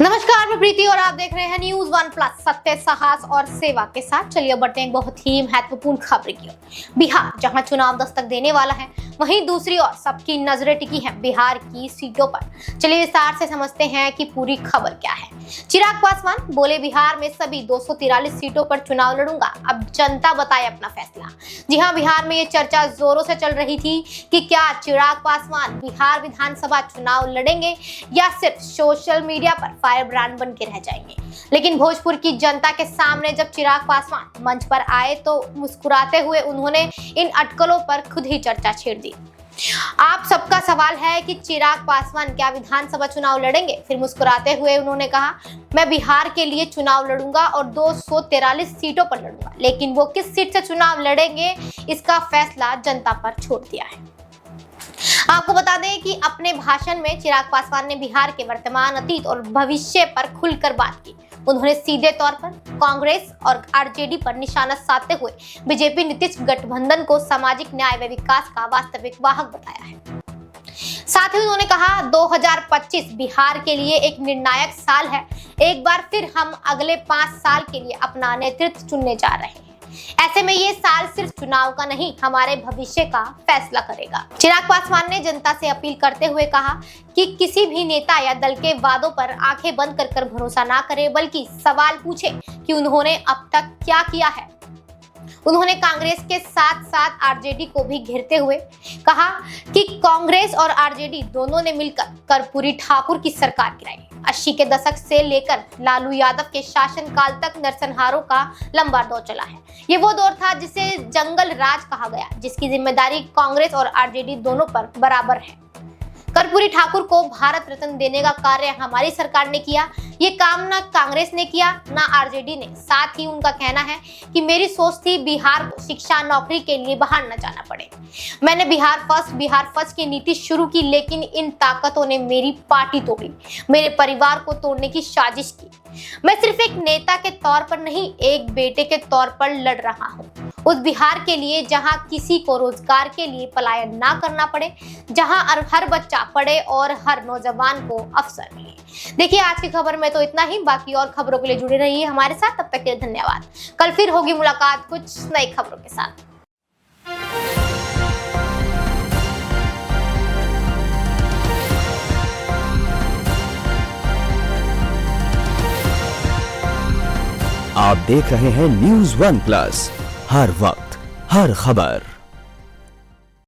नमस्कार, मैं प्रीति और आप देख रहे हैं न्यूज वन प्लस। सत्य, साहस और सेवा के साथ चलिए बढ़ते हैं बहुत ही महत्वपूर्ण खबर की ओर। बिहार जहां चुनाव दस्तक देने वाला है, वहीं दूसरी ओर सबकी नजरें टिकी हैं बिहार की सीटों पर। चलिए विस्तार से समझते हैं कि पूरी खबर क्या है। चिराग पासवान बोले, बिहार में सभी 243 सीटों पर चुनाव लड़ूंगा, अब जनता बताए अपना फैसला। जी हां, बिहार में ये चर्चा जोरों से चल रही थी कि क्या चिराग पासवान बिहार विधानसभा चुनाव लड़ेंगे या सिर्फ सोशल मीडिया पर फायर ब्रांड बन के रह जाएंगे। लेकिन भोजपुर की जनता के सामने जब चिराग पासवान मंच पर आए तो मुस्कुराते हुए उन्होंने इन अटकलों पर खुद ही चर्चा छेड़ दी। आप सबका सवाल है कि चिराग पासवान क्या विधानसभा चुनाव लड़ेंगे? फिर मुस्कुराते हुए उन्होंने कहा, मैं बिहार के लिए चुनाव लड़ूंगा और 243 सीटों पर लड़ूंगा, लेकिन वो किस सीट से चुनाव लड़ेंगे इसका फैसला जनता पर छोड़ दिया है। आपको बता दें कि अपने भाषण में चिराग पासवान ने बिहार के वर्तमान, अतीत और भविष्य पर खुलकर बात की। उन्होंने सीधे तौर पर कांग्रेस और आरजेडी पर निशाना साधते हुए बीजेपी नीतीश गठबंधन को सामाजिक न्याय व विकास का वास्तविक वाहक बताया है। साथ ही उन्होंने कहा, 2025 बिहार के लिए एक निर्णायक साल है। एक बार फिर हम अगले 5 साल के लिए अपना नेतृत्व चुनने जा रहे हैं। ऐसे में ये साल सिर्फ चुनाव का नहीं, हमारे भविष्य का फैसला करेगा। चिराग पासवान ने जनता से अपील करते हुए कहा कि किसी भी नेता या दल के वादों पर आंखें बंद कर भरोसा ना करें, बल्कि सवाल पूछे कि उन्होंने अब तक क्या किया है। उन्होंने कांग्रेस के साथ साथ आरजेडी को भी घेरते हुए कहा कि कांग्रेस और आरजेडी दोनों ने मिलकर कर्पूरी ठाकुर की सरकार गिराई। 80 के दशक से लेकर लालू यादव के शासनकाल तक नरसंहारों का लंबा दौर चला है। ये वो दौर था जिसे जंगल राज कहा गया, जिसकी जिम्मेदारी कांग्रेस और आरजेडी दोनों पर बराबर है। कर्पूरी ठाकुर को भारत रत्न देने का कार्य हमारी सरकार ने किया। ये काम ना कांग्रेस ने किया ना आरजेडी ने। साथ ही उनका कहना है कि मेरी सोच थी बिहार को शिक्षा नौकरी के लिए बाहर न जाना पड़े। मैंने बिहार फर्स्ट की नीति शुरू की, लेकिन इन ताकतों ने मेरी पार्टी तोड़ी, मेरे परिवार को तोड़ने की साजिश की। मैं सिर्फ एक नेता के तौर पर नहीं, एक बेटे के तौर पर लड़ रहा हूँ। उस बिहार के लिए जहां किसी को रोजगार के लिए पलायन ना करना पड़े, जहां हर बच्चा पढ़े और हर नौजवान को अवसर मिले। देखिए, आज की खबर में तो इतना ही। बाकी और खबरों के लिए जुड़े रहिए हमारे साथ। तब तक के लिए धन्यवाद। कल फिर होगी मुलाकात कुछ नई खबरों के साथ। आप देख रहे हैं न्यूज़ वन प्लस, हर वक्त हर खबर।